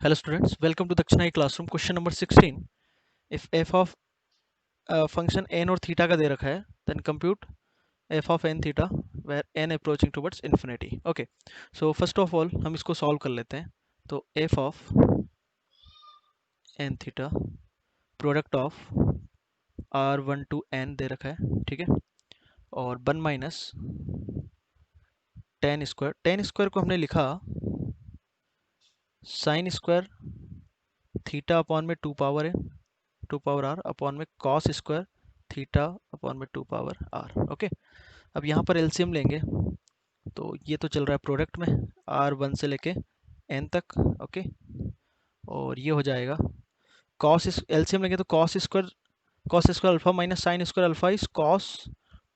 Hello students, welcome to Dakshinai classroom. Question number 16. If f of function n और theta का दे रखा है, then compute f of n theta where n approaching towards infinity. Okay, so first of all हम इसको solve कर लेते हैं. तो f of n theta product of r1 to n दे रखा है, ठीक है. और 1 माइनस tan स्क्वायर को हमने लिखा sin स्क्वायर थीटा अपॉन में 2 power n 2 power r upon में cos स्क्वायर थीटा अपॉन में 2 पावर r. ओके, अब यहाँ पर एलसीएम लेंगे तो ये तो चल रहा है प्रोडक्ट में r1 से लेके n तक. ओके, और ये हो जाएगा cos एलसीएम लेंगे तो cos square alpha minus sine square alpha is cos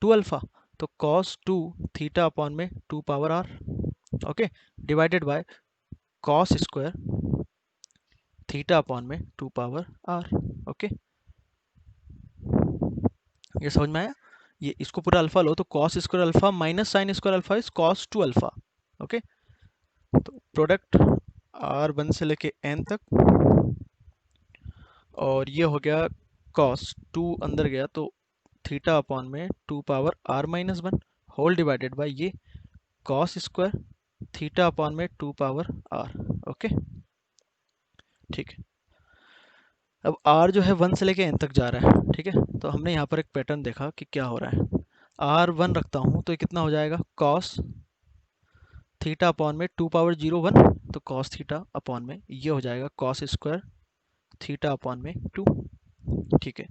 2 alpha, तो cos 2 थीटा अपॉन में 2 power r. Okay, divided by cos square theta upon में 2 पावर r. ओके, ये समझ में आया. ये इसको पूरा अल्फा लो तो cos square alpha minus sine square alpha is cos 2 alpha. Okay, तो प्रोडक्ट r1 से लेके n तक, और ये हो गया cos 2 अंदर गया तो थीटा अपॉन में 2 power r minus 1 whole divided by ये cos स्क्वायर थीटा अपॉन में 2 पावर r. ओके, ठीक है. अब r जो है 1 से लेके n तक जा रहा है, ठीक है. तो हमने यहाँ पर एक पैटर्न देखा कि क्या हो रहा है. r1 रखता हूँ तो ये कितना हो जाएगा cos थीटा अपॉन में 2 पावर 0 1, तो cos थीटा अपॉन में ये हो जाएगा cos स्क्वायर थीटा अपॉन में 2, ठीक है,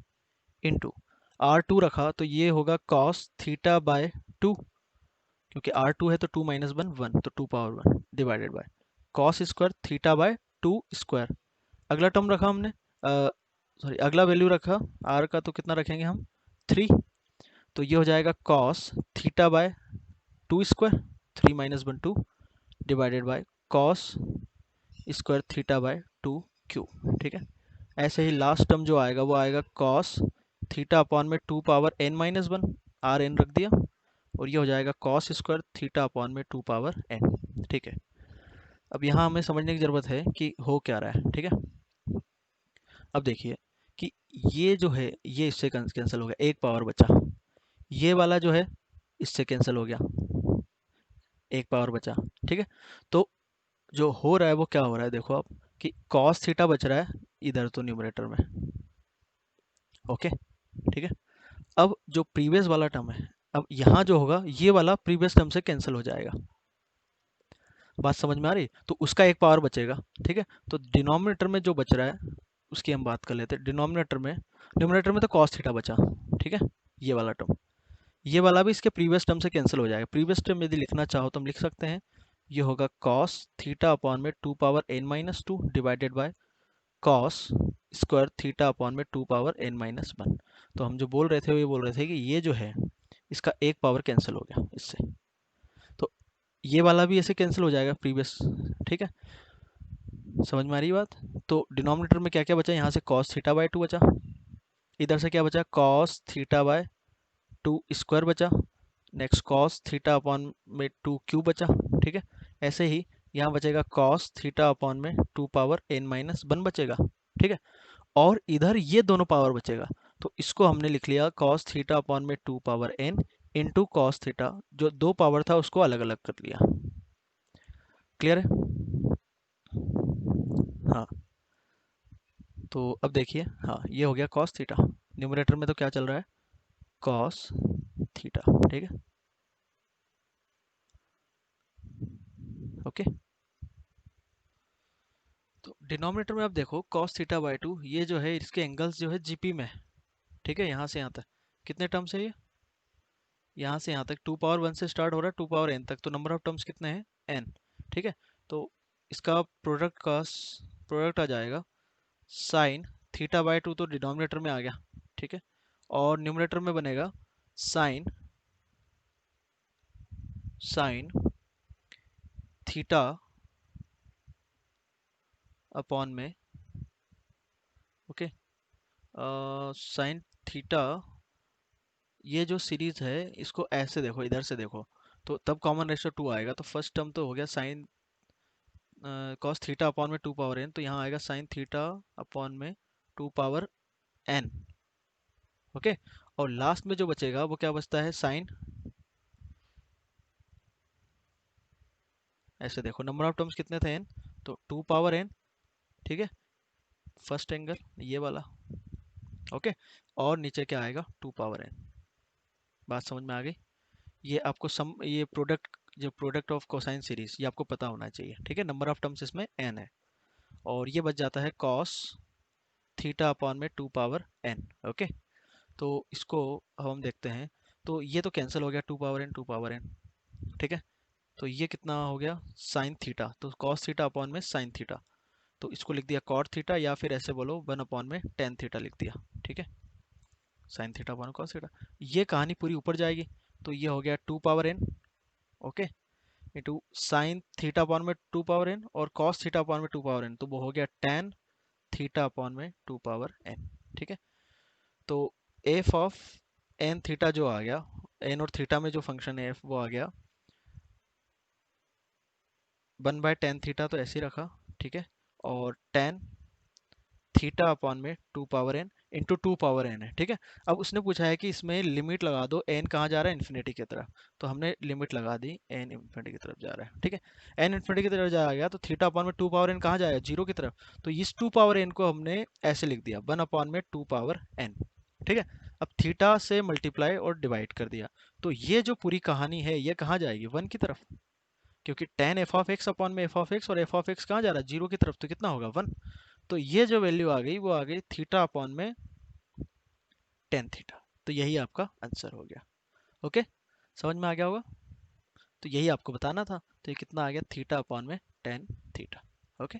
इनटू r2 रखा तो ये होगा cos थीटा बाय 2, क्योंकि r2 है तो 2 माइनस 1 1, तो 2 power 1 divided by cos square theta by 2 square. अगला टर्म रखा हमने, सॉरी अगला वैल्यू रखा r का, तो कितना रखेंगे हम 3, तो ये हो जाएगा cos theta by 2 square 3 minus 1 2 divided by cos square theta by 2 cube, ठीक है. ऐसे ही लास्ट टर्म जो आएगा वो आएगा cos थीटा अपॉन में 2 power n minus 1 r n रख दिया, और ये हो जाएगा cos स्क्वायर थीटा अपॉन में 2 पावर n, ठीक है. अब यहाँ हमें समझने की ज़रूरत है कि हो क्या रहा है, ठीक है. अब देखिए कि ये जो है ये इससे कैंसिल हो गया, एक पावर बचा. ये वाला जो है इससे कैंसिल हो गया, एक पावर बचा, ठीक है. तो जो हो रहा है वो क्या हो रहा है, देखो आप कि cos थीटा बच रहा है इधर तो न्यूमरेटर में. ओके, ठीक है. अब जो प्रीवियस वाला टर्म है, अब यहाँ जो होगा ये वाला प्रीवियस टर्म से कैंसिल हो जाएगा. बात समझ में आ रही, तो उसका एक पावर बचेगा, ठीक है. तो डिनोमिनेटर में जो बच रहा है उसकी हम बात कर लेते हैं. न्यूमरेटर में तो cos थीटा बचा, ठीक है, ये वाला टर्म. ये वाला भी इसके प्रीवियस टर्म से कैंसिल हो जाएगा. प्रीवियस टर्म यदि लिखना चाहो तो हम लिख सकते हैं, ये होगा cos थीटा अपॉन में 2 power n minus 2 divided by cos square theta upon में 2 पावर n माइनस 1. तो हम जो बोल रहे थे वो ये बोल रहे थे कि ये जो है इसका एक पावर कैंसिल हो गया इससे, तो ये वाला भी ऐसे कैंसिल हो जाएगा प्रीवियस, ठीक है. समझ में आ रही बात. तो डिनोमिनेटर में क्या क्या बचा, यहाँ से cos थीटा बाय 2 बचा, इधर से क्या बचा cos थीटा बाय 2 स्क्वायर बचा, नेक्स्ट cos थीटा अपॉन में 2 क्यूब बचा, ठीक है. ऐसे ही यहाँ बचेगा cos थीटा अपॉन में 2 पावर n माइनस 1 बचेगा, ठीक है. और इधर ये दोनों पावर बचेगा, तो इसको हमने लिख लिया cos थीटा अपॉन में 2 power n into cos theta, जो दो पावर था उसको अलग अलग कर लिया. क्लियर है. हाँ, तो अब देखिए, हाँ ये हो गया cos थीटा. न्यूमरेटर में तो क्या चल रहा है cos थीटा, ठीक है. ओके, तो डिनोमिनेटर में आप देखो cos थीटा बाई 2, ये जो है इसके एंगल्स जो है जीपी में, ठीक है. यहाँ से यहाँ तक कितने टर्म्स है ये, यहाँ से यहाँ तक 2 पावर 1 से स्टार्ट हो रहा है 2 पावर n तक, तो नंबर ऑफ टर्म्स कितने हैं n, ठीक है. तो इसका प्रोडक्ट आ जाएगा साइन थीटा बाई 2, तो डिनोमिनेटर में आ गया, ठीक है. और न्यूमरेटर में बनेगा साइन साइन थीटा अपॉन में, ओके, साइन थीटा, ये जो सीरीज है इसको ऐसे देखो, इधर से देखो, तो तब कॉमन रेशियो 2 आएगा, तो फर्स्ट टर्म तो हो गया साइन कॉस थीटा अपॉन में 2 पावर एन, तो यहाँ आएगा साइन थीटा अपॉन में 2 पावर एन। ओके, और लास्ट में जो बचेगा वो क्या बचता है, साइन, ऐसे देखो नंबर ऑफ टर्म्स कितने थे, एन, तो 2 पावर एन, ठीक है, फर्स्ट एंगल ये वाला। ओके, और नीचे क्या आएगा, 2 पावर एन। बात समझ में आ गई? ये आपको सम, ये प्रोडक्ट, जो प्रोडक्ट ऑफ कोसाइन सीरीज, ये आपको पता होना चाहिए, ठीक है। नंबर ऑफ टर्म्स इसमें एन है, और ये बच जाता है कॉस थीटा अपॉन में 2 पावर एन। ओके, तो इसको अब हम देखते हैं, तो ये तो कैंसिल हो गया, 2 पावर एन 2 पावर एन, ठीक है। तो ये कितना हो गया, साइन थीटा, तो कॉस थीटा अपॉन में साइन थीटा, तो इसको लिख दिया कॉट थीटा, या फिर ऐसे बोलो 1 अपॉन में टेन थीटा लिख दिया, ठीक है, sign theta upon cos theta. ये कहानी पूरी ऊपर जाएगी, तो ये हो गया 2 power n, okay, into sine theta upon में 2 पावर एन, और कॉस थीटा अपॉन में 2 पावर एन, तो वो हो गया टेन थीटा अपॉन में 2 पावर एन, ठीक है। तो एफ ऑफ एन थीटा जो आ गया, एन और थीटा में जो फंक्शन है एफ, वो आ गया 1/tan थीटा, तो ऐसे ही रखा, ठीक है, और tan थीटा अपॉन में 2 power n into 2 power n है, ठीक है। अब उसने पूछा है कि इसमें लिमिट लगा दो, एन कहाँ जा रहा है, इन्फिनिटी की तरफ, तो हमने लिमिट लगा दी, एन इन्फिनिटी की तरफ जा रहा है, ठीक है। एन इन्फिनिटी की तरफ जा गया, तो थीटा अपॉन में 2 पावर एन कहाँ जाएगा, जीरो की तरफ, तो इस 2 पावर एन को हमने ऐसे लिख दिया 1 अपॉन में 2 पावर एन, ठीक है। अब थीटा से मल्टीप्लाई और डिवाइड कर दिया, तो ये जो पूरी कहानी है ये कहाँ जाएगी, 1 की तरफ, क्योंकि ten F of x upon में एफ ऑफ एक्स, और एफ ऑफ एक्स कहाँ जा रहा है, जीरो की तरफ, तो कितना होगा, 1। तो ये जो वैल्यू आ गई वो आ गई थीटा अपॉन में टेन थीटा, तो यही आपका आंसर हो गया। ओके, समझ में आ गया होगा, तो यही आपको बताना था, तो ये कितना आ गया, थीटा अपॉन में टेन थीटा। ओके।